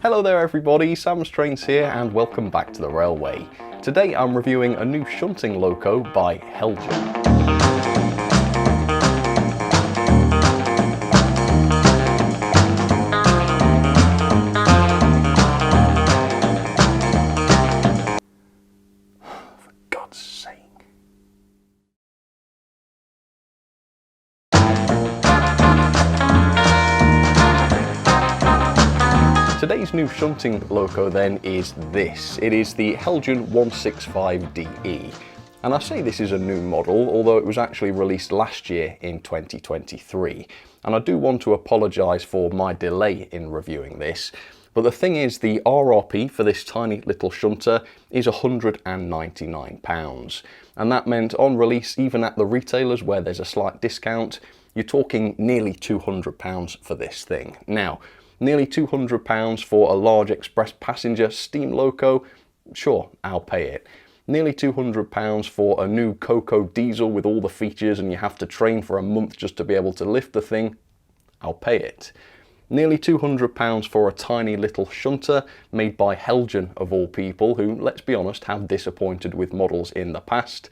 Hello there everybody, Sam's Trains here and welcome back to the railway. Today I'm reviewing a new shunting loco by Heljan. Today's new shunting loco then is this. It is the Heljan 165DE. And I say this is a new model, although it was actually released last year in 2023. And I do want to apologise for my delay in reviewing this. But the thing is, the RRP for this tiny little shunter is £199. And that meant on release, even at the retailers where there's a slight discount, you're talking nearly £200 for this thing. Now, nearly £200 for a large express passenger steam loco? Sure, I'll pay it. Nearly £200 for a new Coco diesel with all the features and you have to train for a month just to be able to lift the thing? I'll pay it. Nearly £200 for a tiny little shunter made by Heljan of all people, who, let's be honest, have disappointed with models in the past?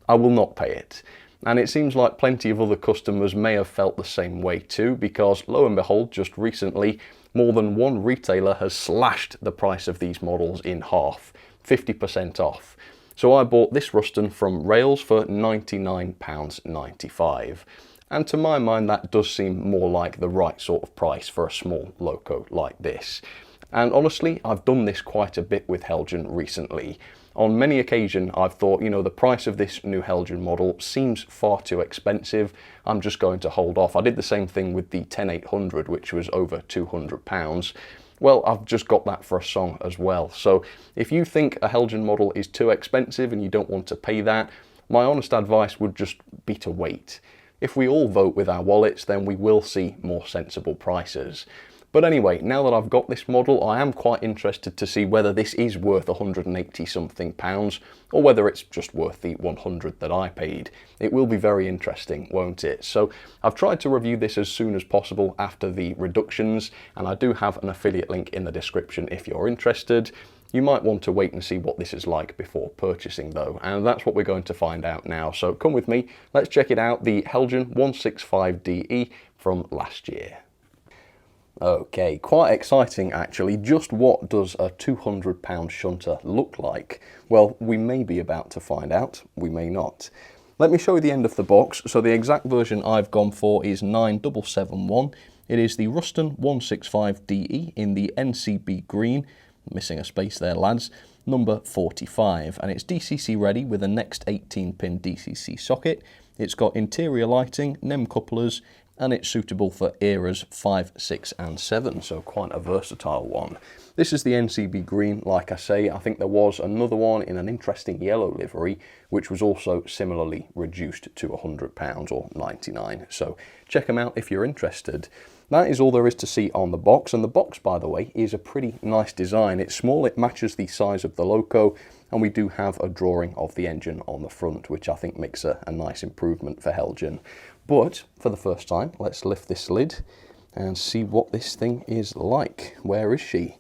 I will not pay it. And it seems like plenty of other customers may have felt the same way too, because lo and behold, just recently, more than one retailer has slashed the price of these models in half, 50% off. So I bought this Ruston from Rails for £99.95. And to my mind, that does seem more like the right sort of price for a small loco like this. And honestly, I've done this quite a bit with Heljan recently. On many occasions, I've thought, you know, the price of this new Heljan model seems far too expensive. I'm just going to hold off. I did the same thing with the 10800, which was over £200. Well, I've just got that for a song as well. So if you think a Heljan model is too expensive and you don't want to pay that, my honest advice would just be to wait. If we all vote with our wallets, then we will see more sensible prices. But anyway, now that I've got this model, I am quite interested to see whether this is worth 180 something pounds or whether it's just worth the 100 that I paid. It will be very interesting, won't it? So I've tried to review this as soon as possible after the reductions, and I do have an affiliate link in the description if you're interested. You might want to wait and see what this is like before purchasing though, and that's what we're going to find out now. So come with me, let's check it out, the Heljan 165DE from last year. Okay, quite exciting actually. Just what does a £200 shunter look like? Well, we may be about to find out, we may not. Let me show you the end of the box. So the exact version I've gone for is 9771. It is the Ruston 165DE in the NCB green, missing a space there lads, number 45, and it's DCC ready with a next 18-pin DCC socket. It's got interior lighting, NEM couplers, and it's suitable for eras 5, 6 and 7, so quite a versatile one. This is the NCB green, like I say. I think there was another one in an interesting yellow livery, which was also similarly reduced to £100 or 99, so check them out if you're interested. That is all there is to see on the box, and the box, by the way, is a pretty nice design. It's small, it matches the size of the loco, and we do have a drawing of the engine on the front, which I think makes a nice improvement for Heljan. But for the first time, let's lift this lid and see what this thing is like. Where is she?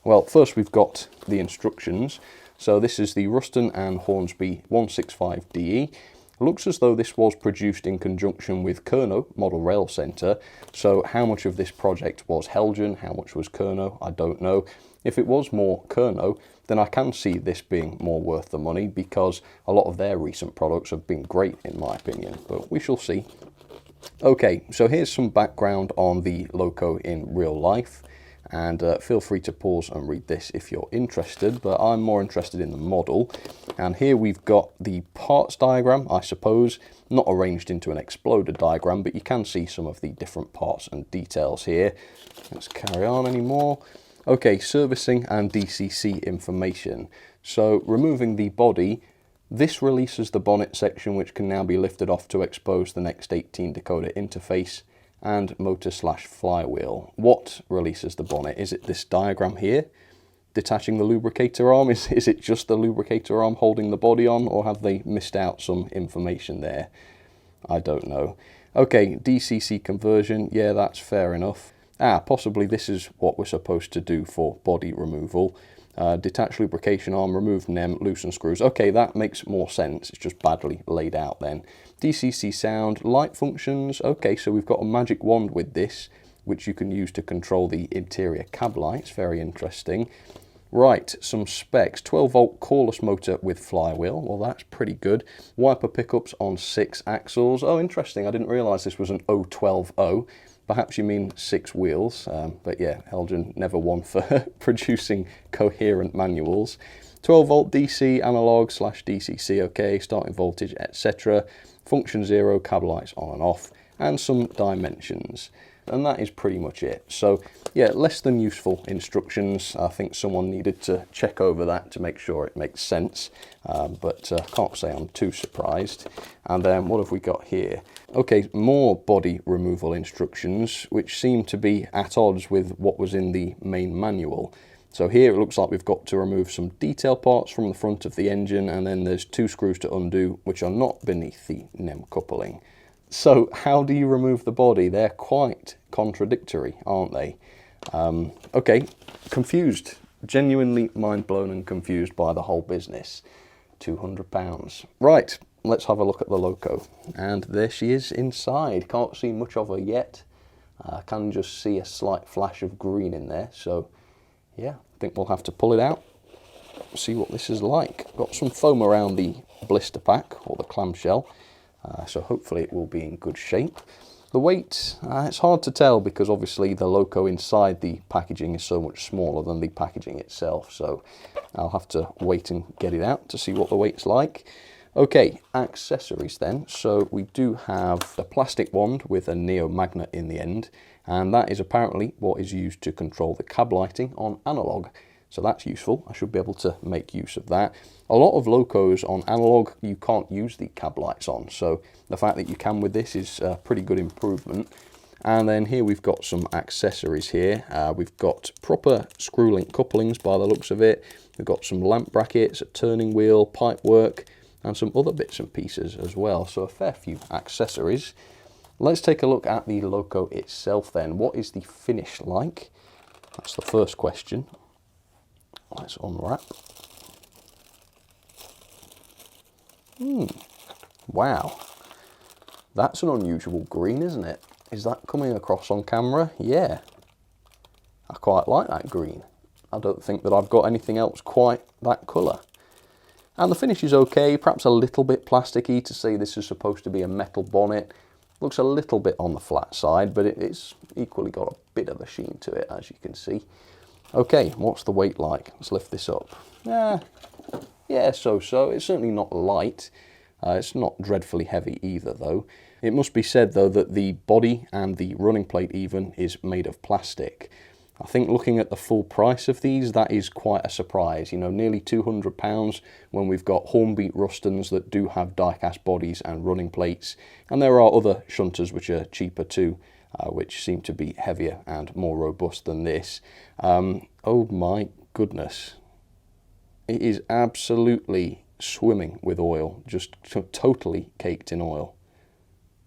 Well, first we've got the instructions. So this is the Ruston and Hornsby 165DE. Looks as though this was produced in conjunction with Kerno Model Rail Centre. So how much of this project was Heljan, how much was Kerno, I don't know. If it was more Kerno, then I can see this being more worth the money because a lot of their recent products have been great in my opinion, but we shall see. Okay, so here's some background on the loco in real life, and feel free to pause and read this if you're interested, but I'm more interested in the model. And here we've got the parts diagram, I suppose, not arranged into an exploded diagram, but you can see some of the different parts and details here. Let's carry on anymore. Okay, servicing and DCC information. So removing the body, this releases the bonnet section, which can now be lifted off to expose the next 18 decoder interface and motor/flywheel. What releases the bonnet? Is it this diagram here? Detaching the lubricator arm? Is it just the lubricator arm holding the body on, or have they missed out some information there? I don't know. Okay, DCC conversion, yeah, that's fair enough. Possibly this is what we're supposed to do for body removal. Detach lubrication arm, remove NEM, loosen screws. Okay, that makes more sense. It's just badly laid out then. DCC sound, light functions. Okay, so we've got a magic wand with this, which you can use to control the interior cab lights. Very interesting. Right, some specs. 12-volt cordless motor with flywheel. Well, that's pretty good. Wiper pickups on 6 axles. Oh, interesting. I didn't realise this was an 012O. Perhaps you mean 6 wheels, but yeah, Heljan never one for producing coherent manuals. 12-volt DC, analog / DCC, okay, starting voltage, etc. Function 0, cab lights on and off, and some dimensions. And that is pretty much it. So yeah, less than useful instructions. I think someone needed to check over that to make sure it makes sense, but can't say I'm too surprised. And then what have we got here? Okay, more body removal instructions, which seem to be at odds with what was in the main manual. So here it looks like we've got to remove some detail parts from the front of the engine, and then there's 2 screws to undo, which are not beneath the NEM coupling. So how do you remove the body? They're quite contradictory, aren't they? Okay, confused. Genuinely mind blown and confused by the whole business. £200. Right, let's have a look at the loco. And there she is inside. Can't see much of her yet. Can just see a slight flash of green in there. So yeah, I think we'll have to pull it out, see what this is like. Got some foam around the blister pack, or the clamshell. So hopefully it will be in good shape. The weight, it's hard to tell because obviously the loco inside the packaging is so much smaller than the packaging itself. So I'll have to wait and get it out to see what the weight's like. Okay, accessories then. So we do have a plastic wand with a neo magnet in the end, and that is apparently what is used to control the cab lighting on analog. So that's useful. I should be able to make use of that. A lot of locos on analog, you can't use the cab lights on. So the fact that you can with this is a pretty good improvement. And then here we've got some accessories here. We've got proper screw link couplings by the looks of it. We've got some lamp brackets, a turning wheel, pipe work, and some other bits and pieces as well. So a fair few accessories. Let's take a look at the loco itself then. What is the finish like? That's the first question. Let's unwrap. Wow, that's an unusual green, isn't it? Is that coming across on camera? Yeah, I quite like that green. I don't think that I've got anything else quite that colour. And the finish is okay, perhaps a little bit plasticky to say this is supposed to be a metal bonnet. Looks a little bit on the flat side, but it's equally got a bit of a sheen to it, as you can see. Okay, what's the weight like? Let's lift this up. Yeah, so-so. It's certainly not light. It's not dreadfully heavy either, though. It must be said, though, that the body and the running plate even is made of plastic. I think looking at the full price of these, that is quite a surprise. You know, nearly £200 when we've got Hornbeat Rustons that do have die-cast bodies and running plates. And there are other shunters which are cheaper too. Which seem to be heavier and more robust than this. Oh my goodness. It is absolutely swimming with oil, just totally caked in oil.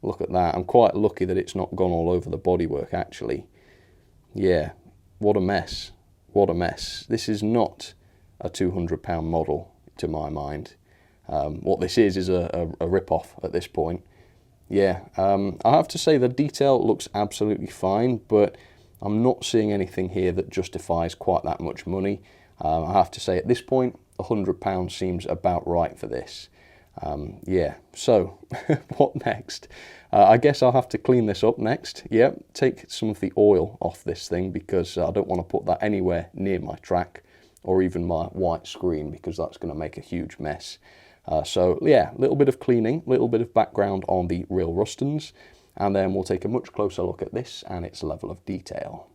Look at that. I'm quite lucky that it's not gone all over the bodywork, actually. Yeah, what a mess. What a mess. This is not a £200 model, to my mind. What this is a rip-off at this point. Yeah, I have to say the detail looks absolutely fine, but I'm not seeing anything here that justifies quite that much money. I have to say at this point, £100 seems about right for this. Yeah, so what next? I guess I'll have to clean this up next. Yeah, take some of the oil off this thing because I don't want to put that anywhere near my track or even my white screen because that's going to make a huge mess. So yeah, a little bit of cleaning, a little bit of background on the real Rustons, and then we'll take a much closer look at this and its level of detail.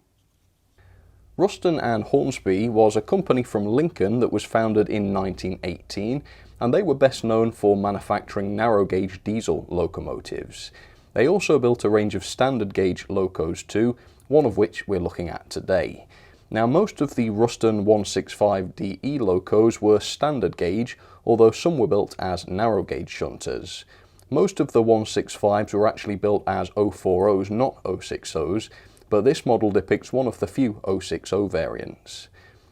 Ruston and Hornsby was a company from Lincoln that was founded in 1918, and they were best known for manufacturing narrow gauge diesel locomotives. They also built a range of standard gauge locos too, one of which we're looking at today. Now, most of the Ruston 165DE locos were standard gauge, although some were built as narrow gauge shunters. Most of the 165s were actually built as 040s, not 060s, but this model depicts one of the few 060 variants.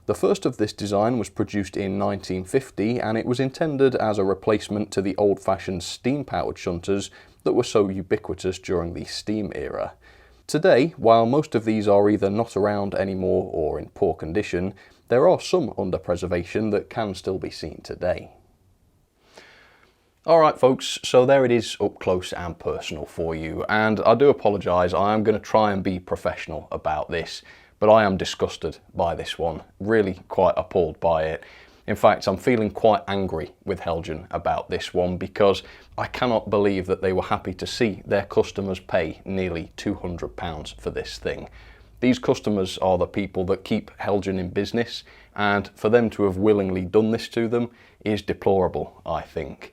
The first of this design was produced in 1950, and it was intended as a replacement to the old-fashioned steam-powered shunters that were so ubiquitous during the steam era. Today, while most of these are either not around anymore or in poor condition, there are some under preservation that can still be seen today. Alright folks, so there it is up close and personal for you, and I do apologise, I am going to try and be professional about this, but I am disgusted by this one, really quite appalled by it. In fact, I'm feeling quite angry with Heljan about this one because I cannot believe that they were happy to see their customers pay nearly £200 for this thing. These customers are the people that keep Heljan in business, and for them to have willingly done this to them is deplorable, I think.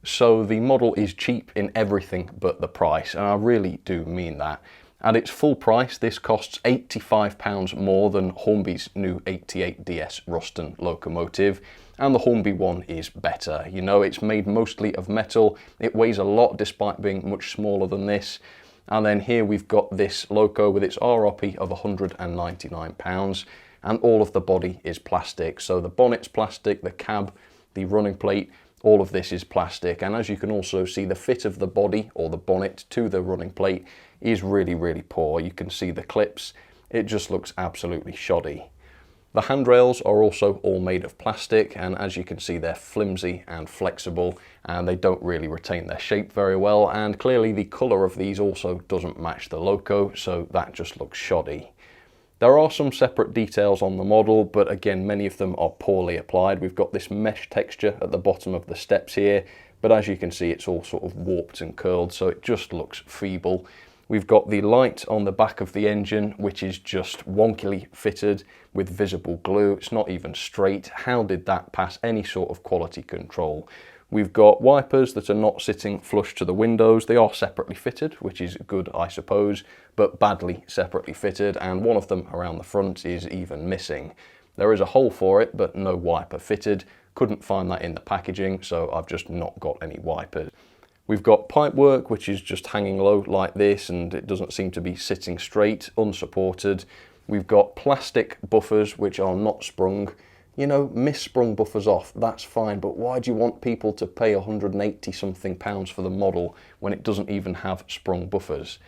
So the model is cheap in everything but the price, and I really do mean that. At its full price, this costs £85 more than Hornby's new 88DS Ruston locomotive, and the Hornby one is better. You know, it's made mostly of metal, it weighs a lot despite being much smaller than this, and then here we've got this loco with its RRP of £199, and all of the body is plastic. So the bonnet's plastic, the cab, the running plate, all of this is plastic, and as you can also see, the fit of the body or the bonnet to the running plate is really poor. You can see the clips, it just looks absolutely shoddy. The handrails are also all made of plastic, and as you can see, they're flimsy and flexible, and they don't really retain their shape very well, and clearly the colour of these also doesn't match the loco, so that just looks shoddy. There are some separate details on the model, but again, many of them are poorly applied. We've got this mesh texture at the bottom of the steps here, but as you can see, it's all sort of warped and curled, so it just looks feeble. We've got the light on the back of the engine, which is just wonkily fitted with visible glue. It's not even straight. How did that pass any sort of quality control? We've got wipers that are not sitting flush to the windows. They are separately fitted, which is good, I suppose, but badly separately fitted, and one of them around the front is even missing. There is a hole for it, but no wiper fitted. Couldn't find that in the packaging, so I've just not got any wipers. We've got pipework, which is just hanging low like this, and it doesn't seem to be sitting straight, unsupported. We've got plastic buffers, which are not sprung. You know, mis-sprung buffers off, that's fine, but why do you want people to pay 180 something pounds for the model when it doesn't even have sprung buffers?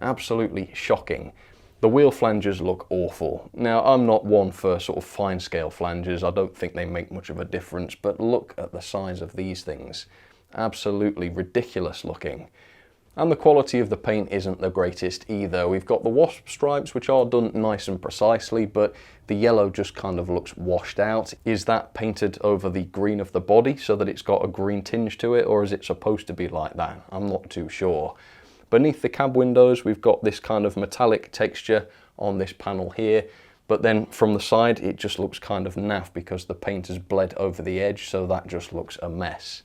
Absolutely shocking. The wheel flanges look awful. Now, I'm not one for sort of fine scale flanges, I don't think they make much of a difference, but look at the size of these things. Absolutely ridiculous looking. And the quality of the paint isn't the greatest either. We've got the wasp stripes, which are done nice and precisely, but the yellow just kind of looks washed out. Is that painted over the green of the body so that it's got a green tinge to it, or is it supposed to be like that? I'm not too sure. Beneath the cab windows, we've got this kind of metallic texture on this panel here, but then from the side, it just looks kind of naff because the paint has bled over the edge, so that just looks a mess.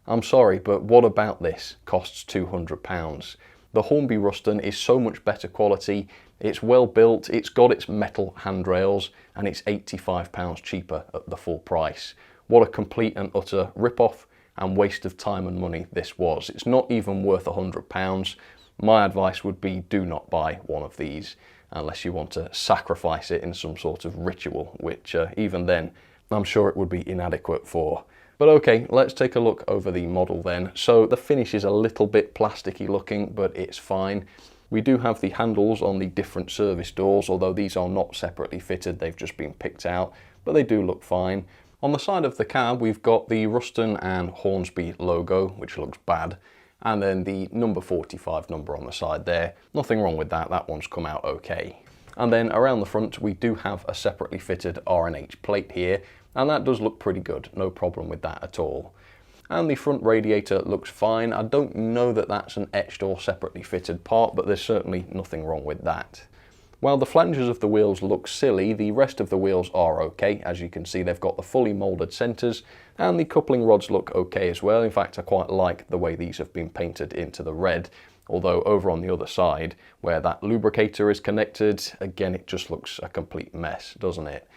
I'm sorry, but what about this costs £200? The Hornby Ruston is so much better quality, it's well built, it's got its metal handrails, and it's £85 cheaper at the full price. What a complete and utter rip-off and waste of time and money this was. It's not even worth £100. My advice would be do not buy one of these unless you want to sacrifice it in some sort of ritual, which even then I'm sure it would be inadequate for. But okay, let's take a look over the model then. So the finish is a little bit plasticky looking, but it's fine. We do have the handles on the different service doors, although these are not separately fitted, they've just been picked out, but they do look fine. On the side of the cab, we've got the Ruston and Hornsby logo, which looks bad, and then the number 45 number on the side there. Nothing wrong with that, that one's come out okay. And then around the front, we do have a separately fitted R&H plate here, and that does look pretty good, no problem with that at all. And the front radiator looks fine. I don't know that that's an etched or separately fitted part, but there's certainly nothing wrong with that. While the flanges of the wheels look silly, the rest of the wheels are okay. As you can see, they've got the fully moulded centres, and the coupling rods look okay as well. In fact, I quite like the way these have been painted into the red, although over on the other side, where that lubricator is connected, again, it just looks a complete mess, doesn't it?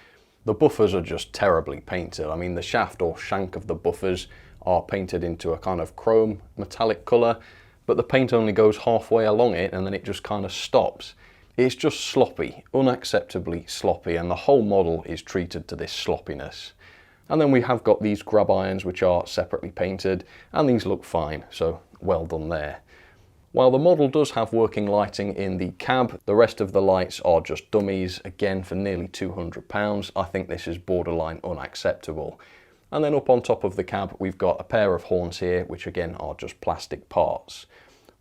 The buffers are just terribly painted. I mean, the shaft or shank of the buffers are painted into a kind of chrome metallic colour, but the paint only goes halfway along it and then it just kind of stops. It's just sloppy, unacceptably sloppy, and the whole model is treated to this sloppiness. And then we have got these grab irons which are separately painted, and these look fine, so well done there. While the model does have working lighting in the cab, the rest of the lights are just dummies, again for nearly £200. I think this is borderline unacceptable. And then up on top of the cab we've got a pair of horns here, which again are just plastic parts.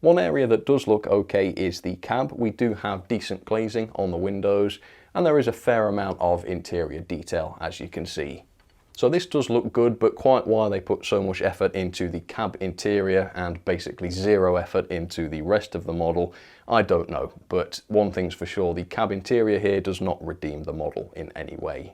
One area that does look okay is the cab. We do have decent glazing on the windows, and there is a fair amount of interior detail, as you can see. So this does look good, but quite why they put so much effort into the cab interior and basically zero effort into the rest of the model, I don't know. But one thing's for sure, the cab interior here does not redeem the model in any way.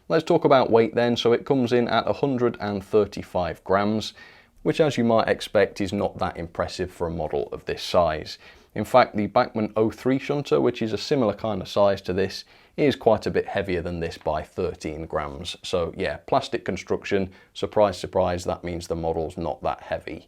Let's talk about weight then. So it comes in at 135 grams, which as you might expect is not that impressive for a model of this size. In fact, the Bachmann 03 shunter, which is a similar kind of size to this, is quite a bit heavier than this by 13 grams. So yeah, plastic construction, surprise, surprise, that means the model's not that heavy.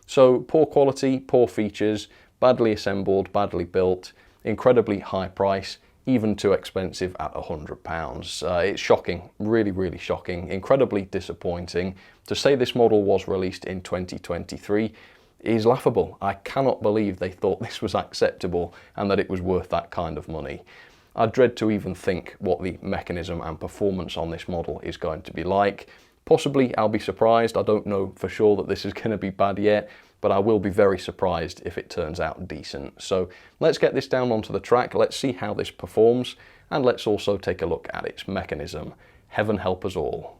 So poor quality, poor features, badly assembled, badly built, incredibly high price, even too expensive at £100. It's shocking, really, really shocking, incredibly disappointing. To say this model was released in 2023 is laughable. I cannot believe they thought this was acceptable and that it was worth that kind of money. I dread to even think what the mechanism and performance on this model is going to be like. Possibly I'll be surprised. I don't know for sure that this is going to be bad yet, but I will be very surprised if it turns out decent. So let's get this down onto the track, let's see how this performs, and let's also take a look at its mechanism. Heaven help us all.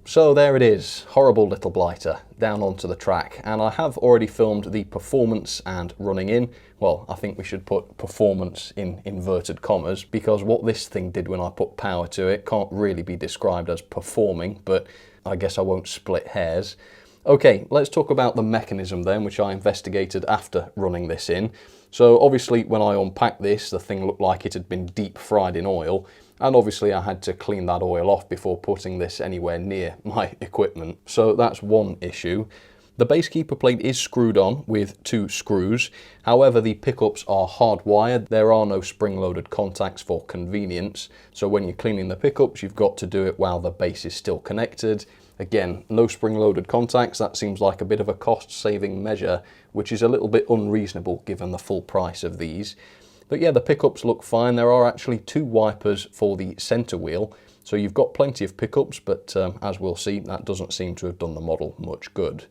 So there it is, horrible little blighter, down onto the track, and I have already filmed the performance and running in. Well, I think we should put performance in inverted commas, because what this thing did when I put power to it can't really be described as performing, but I guess I won't split hairs. Okay, let's talk about the mechanism then, which I investigated after running this in. So obviously when I unpacked this, the thing looked like it had been deep fried in oil, and obviously I had to clean that oil off before putting this anywhere near my equipment. So that's one issue. The base keeper plate is screwed on with 2 screws. However, the pickups are hardwired. There are no spring-loaded contacts for convenience. So when you're cleaning the pickups, you've got to do it while the base is still connected. Again, no spring-loaded contacts. That seems like a bit of a cost-saving measure, which is a little bit unreasonable given the full price of these. But yeah, the pickups look fine. There are actually 2 wipers for the centre wheel. So you've got plenty of pickups, but as we'll see, that doesn't seem to have done the model much good.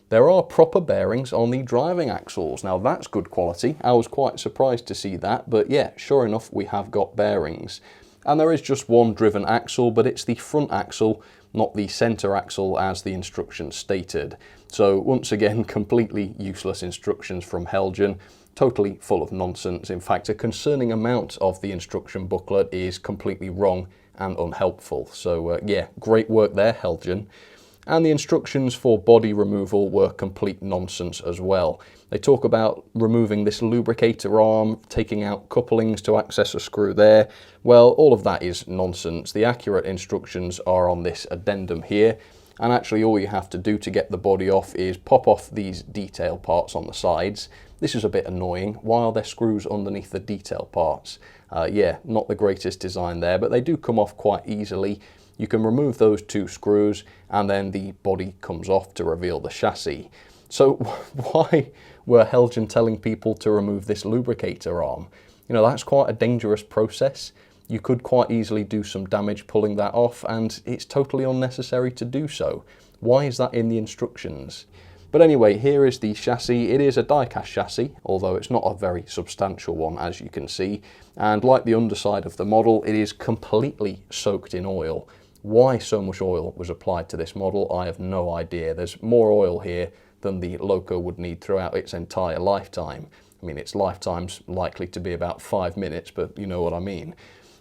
There are proper bearings on the driving axles. Now that's good quality. I was quite surprised to see that, but yeah, sure enough, we have got bearings. And there is just one driven axle, but it's the front axle, not the centre axle as the instructions stated. So once again, completely useless instructions from Heljan, totally full of nonsense. In fact, a concerning amount of the instruction booklet is completely wrong and unhelpful. So yeah, great work there, Heljan. And the instructions for body removal were complete nonsense as well. They talk about removing this lubricator arm, taking out couplings to access a screw there. Well, all of that is nonsense. The accurate instructions are on this addendum here. And actually all you have to do to get the body off is pop off these detail parts on the sides. This is a bit annoying. Why are there screws underneath the detail parts? Yeah, not the greatest design there, but they do come off quite easily. You can remove those 2 screws and then the body comes off to reveal the chassis. So why were Heljan telling people to remove this lubricator arm? You know, that's quite a dangerous process. You could quite easily do some damage pulling that off, and it's totally unnecessary to do so. Why is that in the instructions? But anyway, here is the chassis. It is a die-cast chassis, although it's not a very substantial one, as you can see. And like the underside of the model, it is completely soaked in oil. Why so much oil was applied to this model, I have no idea. There's more oil here than the Loco would need throughout its entire lifetime. I mean, its lifetime's likely to be about 5 minutes, but you know what I mean.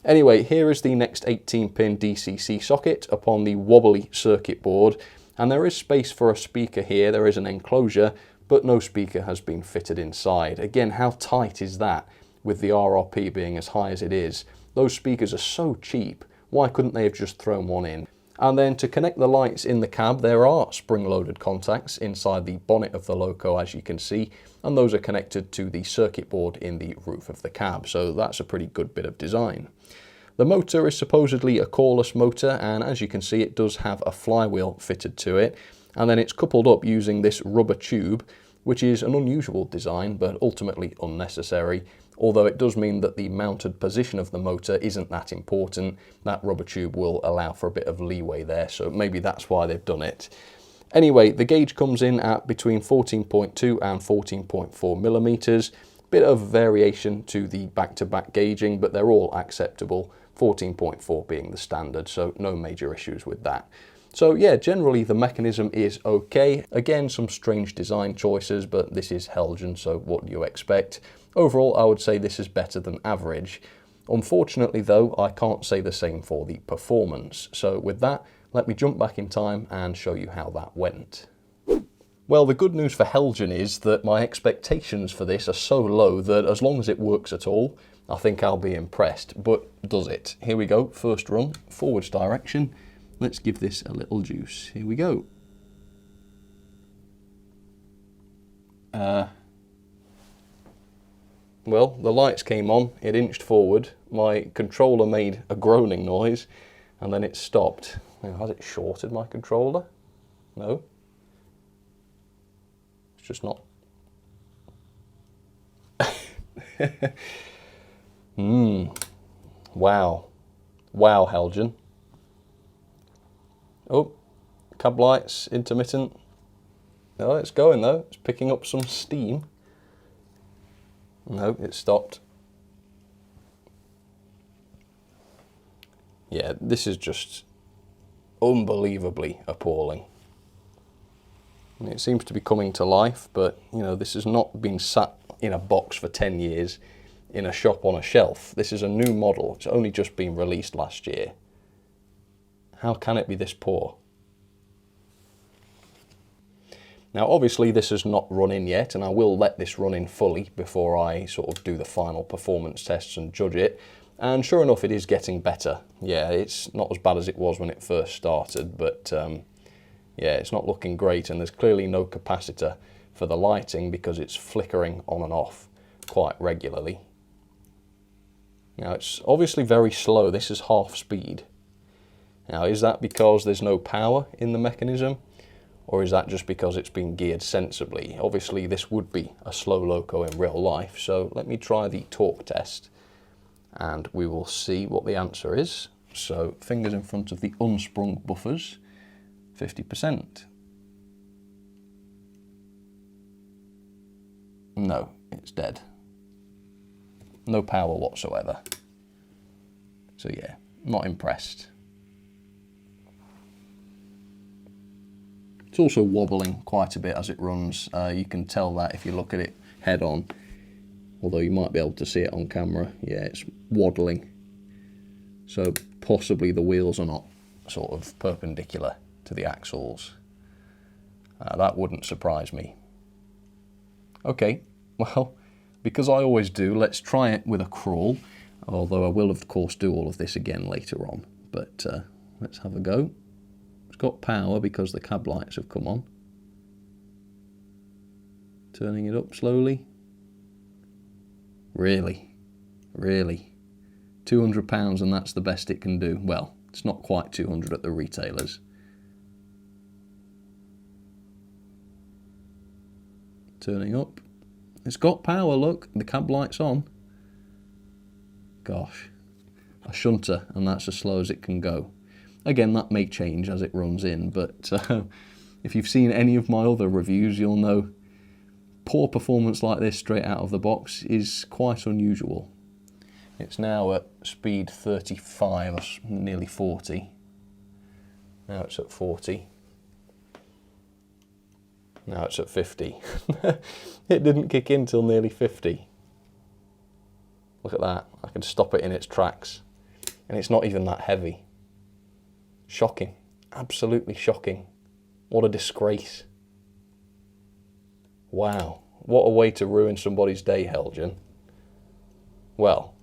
Anyway, here is the next 18-pin DCC socket upon the wobbly circuit board, and there is space for a speaker here. There is an enclosure, but no speaker has been fitted inside. Again, how tight is that with the RRP being as high as it is? Those speakers are so cheap. Why couldn't they have just thrown one in? And then to connect the lights in the cab, there are spring-loaded contacts inside the bonnet of the loco, as you can see, and those are connected to the circuit board in the roof of the cab, so that's a pretty good bit of design. The motor is supposedly a coreless motor, and as you can see, it does have a flywheel fitted to it, and then it's coupled up using this rubber tube, which is an unusual design, but ultimately unnecessary, although it does mean that the mounted position of the motor isn't that important. That rubber tube will allow for a bit of leeway there, so maybe that's why they've done it. Anyway, the gauge comes in at between 14.2 and 14.4 millimeters. Bit of variation to the back-to-back gauging, but they're all acceptable, 14.4 being the standard, so no major issues with that. So yeah, generally the mechanism is okay. Again, some strange design choices, but this is Heljan, so what do you expect? Overall, I would say this is better than average. Unfortunately though, I can't say the same for the performance. So with that, let me jump back in time and show you how that went. Well, the good news for Heljan is that my expectations for this are so low that as long as it works at all, I think I'll be impressed. But does it? Here we go, first run, forwards direction. Let's give this a little juice. Here we go. Well, the lights came on, it inched forward, my controller made a groaning noise, and then it stopped. Now, has it shorted my controller? No. It's just not. Wow. Wow, Heljan. Oh, cab lights, intermittent. Oh, it's going though, it's picking up some steam. No, it stopped. Yeah, this is just unbelievably appalling. And it seems to be coming to life, but you know, this has not been sat in a box for 10 years in a shop on a shelf. This is a new model. It's only just been released last year. How can it be this poor? Now obviously this has not run in yet, and I will let this run in fully before I sort of do the final performance tests and judge it. And sure enough, it is getting better. Yeah, it's not as bad as it was when it first started, but yeah, it's not looking great, and there's clearly no capacitor for the lighting because it's flickering on and off quite regularly. Now it's obviously very slow. This is half speed. Now is that because there's no power in the mechanism? Or is that just because it's been geared sensibly? Obviously this would be a slow loco in real life, so let me try the torque test and we will see what the answer is. So fingers in front of the unsprung buffers, 50%. No, it's dead. No power whatsoever. So yeah, not impressed. It's also wobbling quite a bit as it runs. You can tell that if you look at it head on, although you might be able to see it on camera. Yeah, it's waddling. So possibly the wheels are not sort of perpendicular to the axles. That wouldn't surprise me. Okay, well, because I always do, let's try it with a crawl, although I will of course do all of this again later on. But let's have a go. It's got power because the cab lights have come on. Turning it up slowly. Really? 200 pounds and that's the best it can do. Well, it's not quite 200 at the retailers. Turning up. It's got power, look, the cab light's on. Gosh, a shunter and that's as slow as it can go. Again, that may change as it runs in, but if you've seen any of my other reviews, you'll know poor performance like this straight out of the box is quite unusual. It's now at speed 35, or nearly 40. Now it's at 40. Now it's at 50. It didn't kick in till nearly 50. Look at that, I can stop it in its tracks. And it's not even that heavy. Shocking, absolutely shocking. What a disgrace. Wow, what a way to ruin somebody's day, Heljan. Well,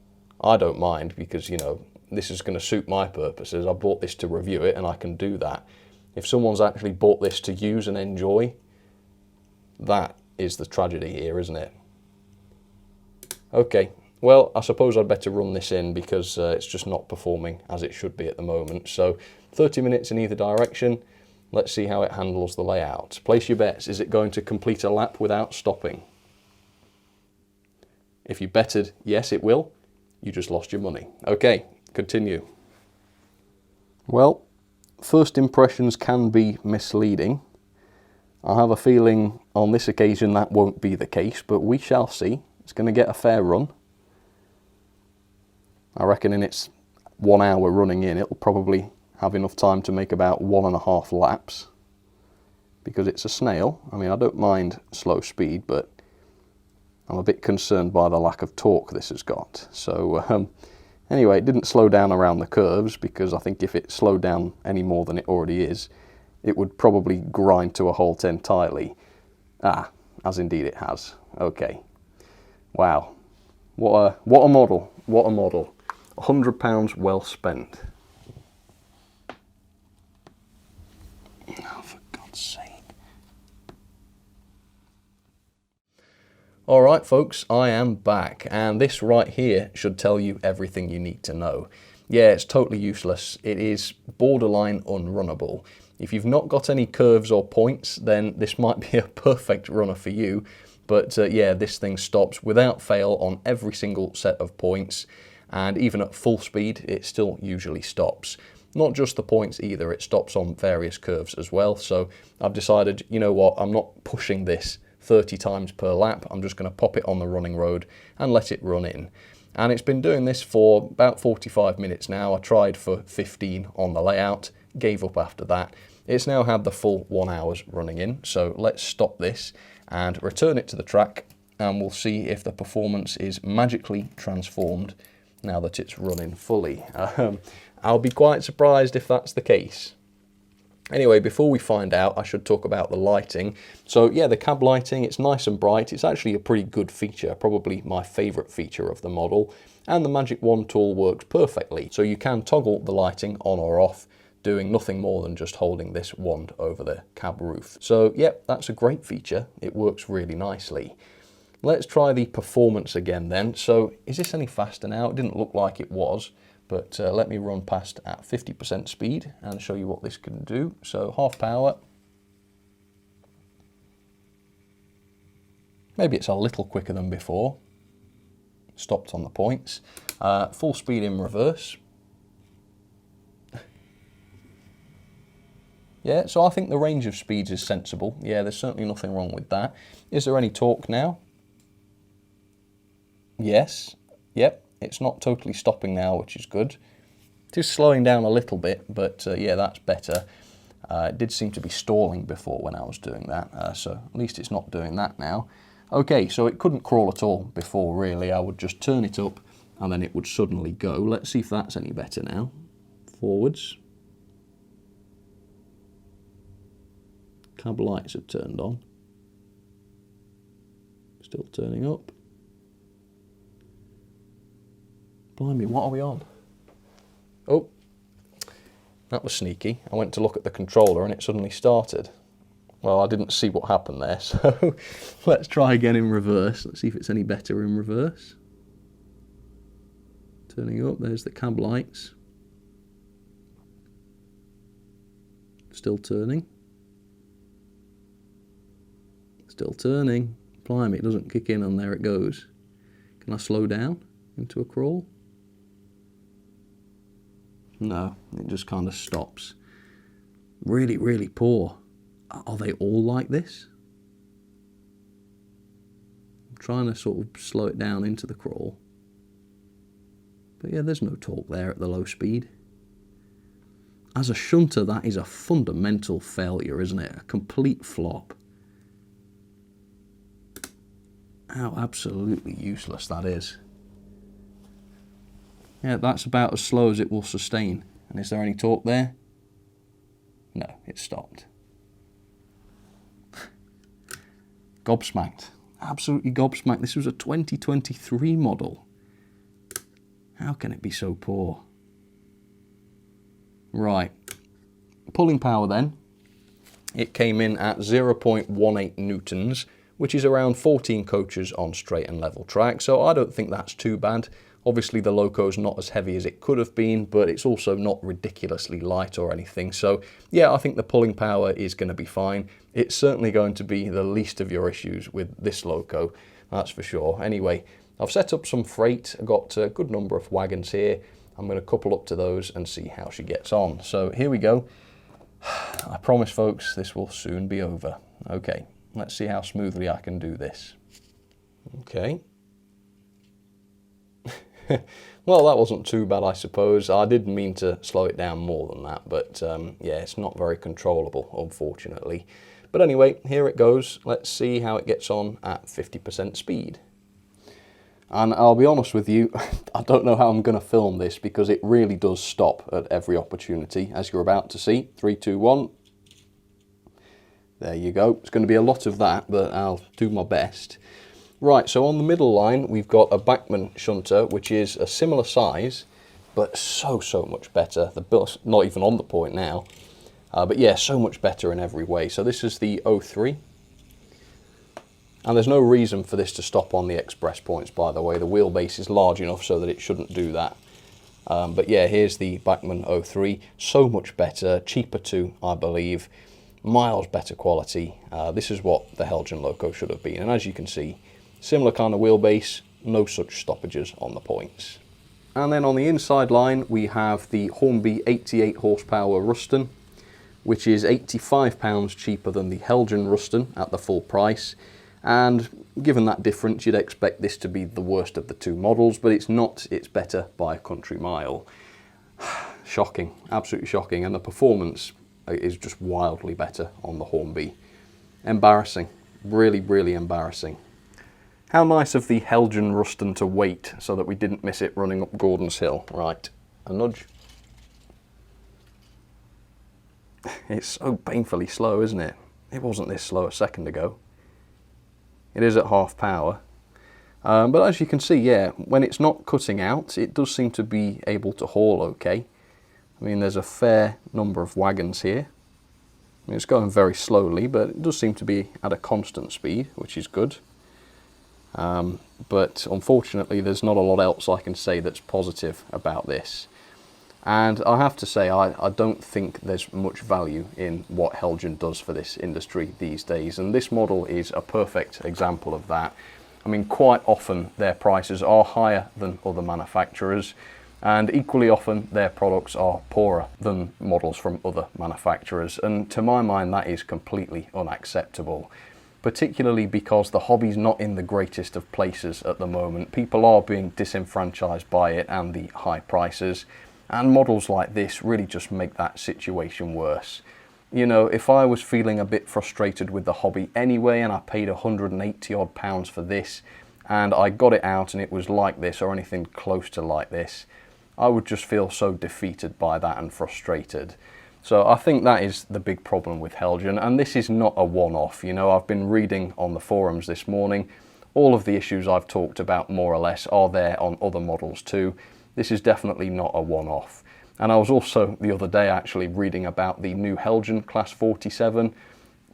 I don't mind because, you know, this is going to suit my purposes. I bought this to review it and I can do that. If someone's actually bought this to use and enjoy, that is the tragedy here, isn't it? Okay, well, I suppose I'd better run this in because it's just not performing as it should be at the moment. So 30 minutes in either direction. Let's see how it handles the layout. Place your bets. Is it going to complete a lap without stopping? If you betted yes, it will, you just lost your money. Okay, continue. Well, first impressions can be misleading. I have a feeling on this occasion that won't be the case, but we shall see. It's going to get a fair run. I reckon in its 1 hour running in, it'll probably have enough time to make about 1.5 laps. Because it's a snail. I mean, I don't mind slow speed, but I'm a bit concerned by the lack of torque this has got. So anyway, it didn't slow down around the curves, because I think if it slowed down any more than it already is, it would probably grind to a halt entirely. Ah, as indeed it has. Okay. Wow. What a model. What a model. £100 well spent. Oh, for God's sake. Alright folks, I am back, and this right here should tell you everything you need to know. Yeah, it's totally useless. It is borderline unrunnable. If you've not got any curves or points, then this might be a perfect runner for you. But yeah, this thing stops without fail on every single set of points, and even at full speed, it still usually stops. Not just the points either, it stops on various curves as well. So I've decided, you know what, I'm not pushing this 30 times per lap. I'm just going to pop it on the running road and let it run in. And it's been doing this for about 45 minutes now. I tried for 15 on the layout, gave up after that. It's now had the full 1 hour running in, so let's stop this and return it to the track, and we'll see if the performance is magically transformed now that it's running fully. I'll be quite surprised if that's the case. Anyway, before we find out, I should talk about the lighting. So yeah, the cab lighting, it's nice and bright. It's actually a pretty good feature, probably my favourite feature of the model. And the Magic Wand tool works perfectly. So you can toggle the lighting on or off, doing nothing more than just holding this wand over the cab roof. So yep, that's a great feature. It works really nicely. Let's try the performance again then. So is this any faster now? It didn't look like it was. But let me run past at 50% speed and show you what this can do. So half power. Maybe it's a little quicker than before. Stopped on the points. Full speed in reverse. Yeah, so I think the range of speeds is sensible. Yeah, there's certainly nothing wrong with that. Is there any torque now? Yes. Yep. It's not totally stopping now, which is good. It is slowing down a little bit, but yeah, that's better. It did seem to be stalling before when I was doing that, so at least it's not doing that now. Okay, so it couldn't crawl at all before, really. I would just turn it up, and then it would suddenly go. Let's see if that's any better now. Forwards. Cab lights have turned on. Still turning up. Blimey, what are we on? Oh, that was sneaky. I went to look at the controller and it suddenly started. Well, I didn't see what happened there, so let's try again in reverse. Let's see if it's any better in reverse. Turning up, there's the cab lights. Still turning. Still turning. Blimey, it doesn't kick in and there it goes. Can I slow down into a crawl? No, it just kind of stops. Really, really poor. Are they all like this? I'm trying to sort of slow it down into the crawl. But yeah, there's no torque there at the low speed. As a shunter, that is a fundamental failure, isn't it? A complete flop. How absolutely useless that is. Yeah, that's about as slow as it will sustain. And is there any torque there? No, it stopped. Gobsmacked. Absolutely gobsmacked. This was a 2023 model. How can it be so poor? Right, pulling power then, it came in at 0.18 newtons, which is around 14 coaches on straight and level track, so I don't think that's too bad. Obviously the loco's not as heavy as it could have been, but it's also not ridiculously light or anything, so yeah, I think the pulling power is going to be fine. It's certainly going to be the least of your issues with this loco, that's for sure. Anyway, I've set up some freight, I've got a good number of wagons here. I'm going to couple up to those and see how she gets on. So here we go. I promise folks, this will soon be over. Okay, let's see how smoothly I can do this. Okay. Well, that wasn't too bad, I suppose. I did mean to slow it down more than that, but yeah, it's not very controllable, unfortunately. But anyway, here it goes. Let's see how it gets on at 50% speed. And I'll be honest with you, I don't know how I'm going to film this because it really does stop at every opportunity, as you're about to see. 3, 2, 1. There you go. It's going to be a lot of that, but I'll do my best. Right, so on the middle line, we've got a Bachmann shunter, which is a similar size, but so much better. The bill's not even on the point now. But yeah, so much better in every way. So this is the 03. And there's no reason for this to stop on the express points, by the way. The wheelbase is large enough so that it shouldn't do that. But yeah, here's the Bachmann 03. So much better, cheaper too, I believe. Miles better quality. This is what the Heljan loco should have been. And as you can see, similar kind of wheelbase, no such stoppages on the points. And then on the inside line, we have the Hornby 88 horsepower Ruston, which is £85 cheaper than the Heljan Ruston at the full price. And given that difference, you'd expect this to be the worst of the two models, but it's not. It's better by a country mile. Shocking, absolutely shocking. And the performance is just wildly better on the Hornby. Embarrassing, really embarrassing. How nice of the Heljan Ruston to wait so that we didn't miss it running up Gordon's Hill. Right, a nudge. It's so painfully slow, isn't it? It wasn't this slow a second ago. It is at half power. But as you can see, yeah, when it's not cutting out, it does seem to be able to haul okay. I mean, there's a fair number of wagons here. I mean, it's going very slowly, but it does seem to be at a constant speed, which is good. But unfortunately, there's not a lot else I can say that's positive about this. And I have to say, I don't think there's much value in what Heljan does for this industry these days. And this model is a perfect example of that. I mean, quite often their prices are higher than other manufacturers. And equally often their products are poorer than models from other manufacturers. And to my mind, that is completely unacceptable. Particularly because the hobby's not in the greatest of places at the moment. People are being disenfranchised by it and the high prices. And models like this really just make that situation worse. You know, if I was feeling a bit frustrated with the hobby anyway and I paid £180 odd for this and I got it out and it was like this or anything close to like this, I would just feel so defeated by that and frustrated. So I think that is the big problem with Heljan, and this is not a one-off. You know, I've been reading on the forums this morning. All of the issues I've talked about more or less are there on other models too. This is definitely not a one-off. And I was also the other day actually reading about the new Heljan Class 47.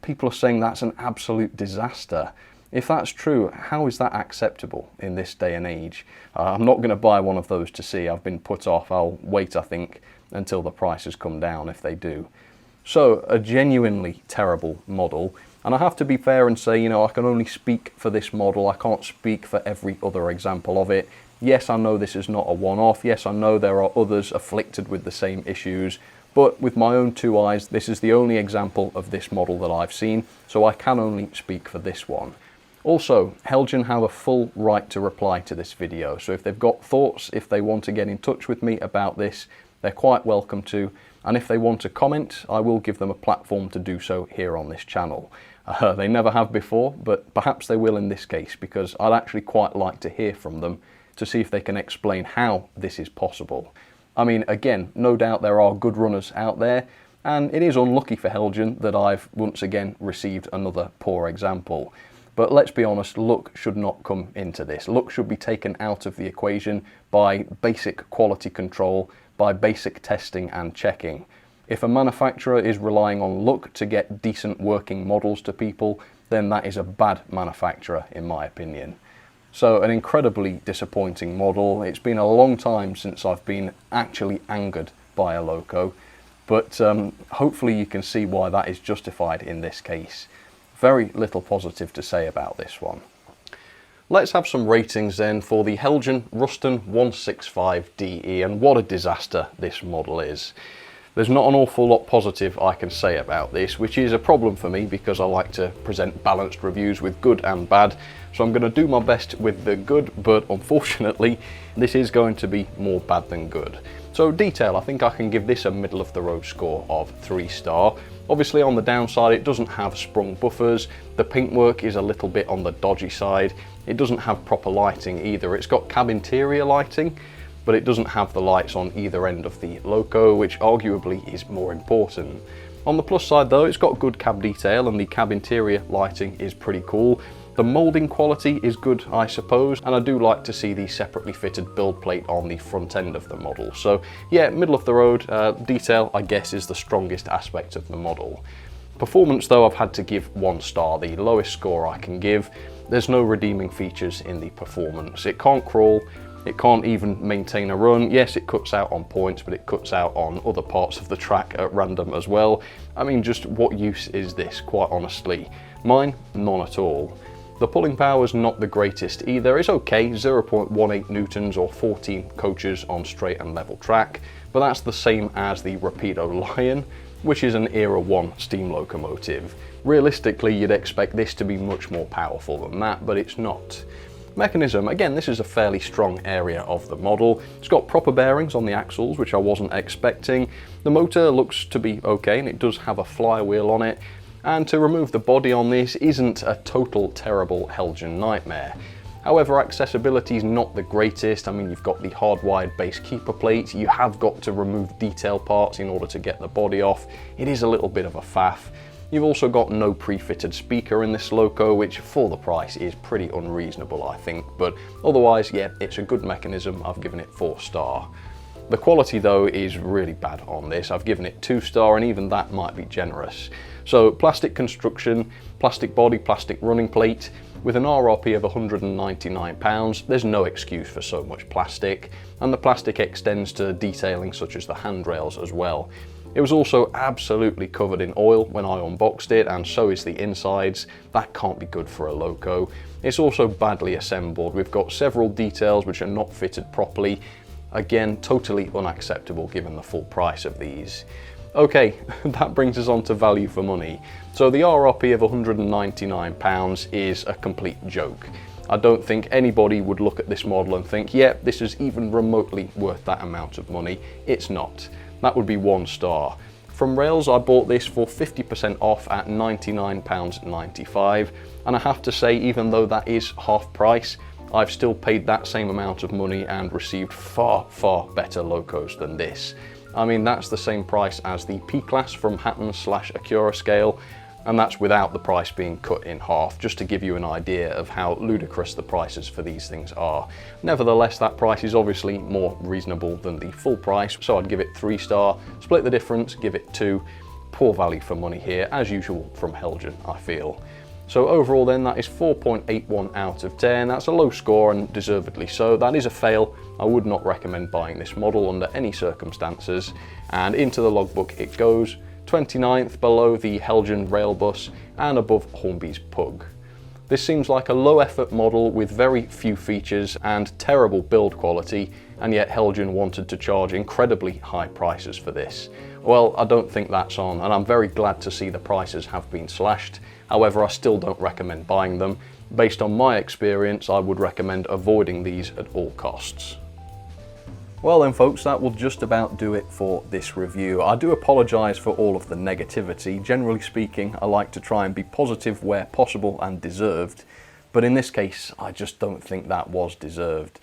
People are saying that's an absolute disaster. If that's true, how is that acceptable in this day and age? I'm not going to buy one of those to see. I've been put off. I'll wait, I think, until the prices come down if they do. So, a genuinely terrible model. And I have to be fair and say, you know, I can only speak for this model. I can't speak for every other example of it. Yes, I know this is not a one-off. Yes, I know there are others afflicted with the same issues. But with my own two eyes, this is the only example of this model that I've seen. So I can only speak for this one. Also, Heljan have a full right to reply to this video. So if they've got thoughts, if they want to get in touch with me about this, they're quite welcome to. And if they want to comment, I will give them a platform to do so here on this channel. They never have before, but perhaps they will in this case, because I'd actually quite like to hear from them to see if they can explain how this is possible. I mean, again, no doubt there are good runners out there, and it is unlucky for Heljan that I've once again received another poor example. But let's be honest, luck should not come into this. Luck should be taken out of the equation by basic quality control, by basic testing and checking. If a manufacturer is relying on luck to get decent working models to people, then that is a bad manufacturer in my opinion. So an incredibly disappointing model. It's been a long time since I've been actually angered by a loco, but hopefully you can see why that is justified in this case. Very little positive to say about this one. Let's have some ratings then for the Heljan Ruston 165DE, and what a disaster this model is. There's not an awful lot positive I can say about this, which is a problem for me because I like to present balanced reviews with good and bad. So I'm going to do my best with the good, but unfortunately this is going to be more bad than good. So detail, I think I can give this a middle of the road score of 3 star. Obviously on the downside it doesn't have sprung buffers, the paintwork is a little bit on the dodgy side, it doesn't have proper lighting either. It's got cab interior lighting, but it doesn't have the lights on either end of the loco, which arguably is more important. On the plus side though, it's got good cab detail and the cab interior lighting is pretty cool. The moulding quality is good, I suppose, and I do like to see the separately fitted build plate on the front end of the model. So yeah, middle of the road. Detail, I guess, is the strongest aspect of the model. Performance though, I've had to give 1 star, the lowest score I can give. There's no redeeming features in the performance. It can't crawl, it can't even maintain a run. Yes, it cuts out on points, but it cuts out on other parts of the track at random as well. I mean, just what use is this, quite honestly? Mine, none at all. The pulling power is not the greatest either. It's okay, 0.18 newtons or 14 coaches on straight and level track, but that's the same as the Rapido Lion, which is an Era 1 steam locomotive. Realistically, you'd expect this to be much more powerful than that, but it's not. Mechanism, again, this is a fairly strong area of the model. It's got proper bearings on the axles, which I wasn't expecting. The motor looks to be okay, and it does have a flywheel on it. And to remove the body on this isn't a total terrible Heljan nightmare. However, accessibility is not the greatest. I mean, you've got the hardwired base keeper plate, you have got to remove detail parts in order to get the body off. It is a little bit of a faff. You've also got no pre-fitted speaker in this loco, which for the price is pretty unreasonable, I think. But otherwise, yeah, it's a good mechanism. I've given it 4 star. The quality though is really bad on this. I've given it 2 star, and even that might be generous. So plastic construction, plastic body, plastic running plate. With an RRP of £199, there's no excuse for so much plastic, and the plastic extends to detailing such as the handrails as well. It was also absolutely covered in oil when I unboxed it, and so is the insides. That can't be good for a loco. It's also badly assembled. We've got several details which are not fitted properly. Again, totally unacceptable given the full price of these. Okay, that brings us on to value for money. So the RRP of £199 is a complete joke. I don't think anybody would look at this model and think, yeah, this is even remotely worth that amount of money. It's not. That would be 1 star. From Rails, I bought this for 50% off at £99.95, and I have to say, even though that is half price, I've still paid that same amount of money and received far, far better locos than this. I mean, that's the same price as the P-Class from Hatton/Acura scale, and that's without the price being cut in half, just to give you an idea of how ludicrous the prices for these things are. Nevertheless, that price is obviously more reasonable than the full price, so I'd give it 3 star, split the difference, give it 2. Poor value for money here, as usual from Heljan, I feel. So overall then, that is 4.81 out of 10. That's a low score, and deservedly so. That is a fail. I would not recommend buying this model under any circumstances. And into the logbook it goes. 29th below the Heljan Railbus and above Hornby's Pug. This seems like a low effort model with very few features and terrible build quality, and yet Heljan wanted to charge incredibly high prices for this. Well, I don't think that's on, and I'm very glad to see the prices have been slashed. However, I still don't recommend buying them. Based on my experience, I would recommend avoiding these at all costs. Well then folks, that will just about do it for this review. I do apologise for all of the negativity. Generally speaking, I like to try and be positive where possible and deserved, but in this case, I just don't think that was deserved.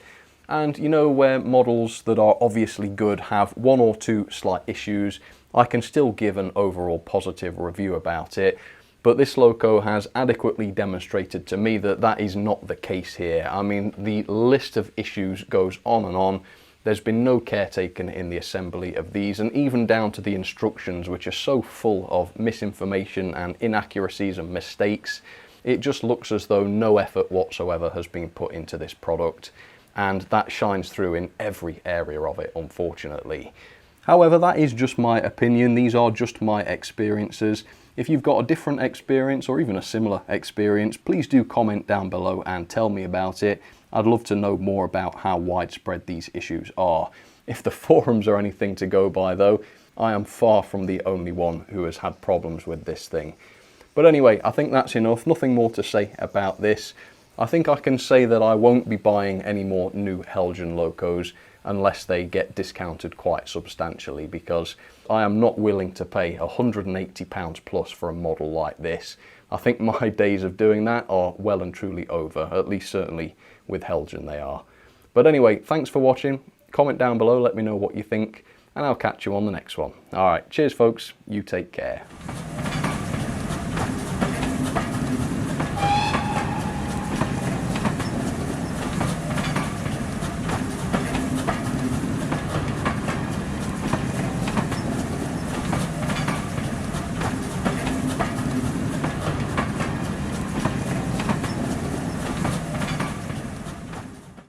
And you know, where models that are obviously good have 1 or 2 slight issues, I can still give an overall positive review about it. But this loco has adequately demonstrated to me that that is not the case here. I mean, the list of issues goes on and on. There's been no care taken in the assembly of these, and even down to the instructions, which are so full of misinformation and inaccuracies and mistakes. It just looks as though no effort whatsoever has been put into this product, and that shines through in every area of it, unfortunately. However, that is just my opinion. These are just my experiences. If you've got a different experience or even a similar experience, please do comment down below and tell me about it. I'd love to know more about how widespread these issues are. If the forums are anything to go by though, I am far from the only one who has had problems with this thing. But anyway, I think that's enough. Nothing more to say about this. I think I can say that I won't be buying any more new Heljan locos unless they get discounted quite substantially, because I am not willing to pay £180 plus for a model like this. I think my days of doing that are well and truly over, at least certainly with Heljan they are. But anyway, thanks for watching. Comment down below, let me know what you think, and I'll catch you on the next one. Alright, cheers folks, you take care.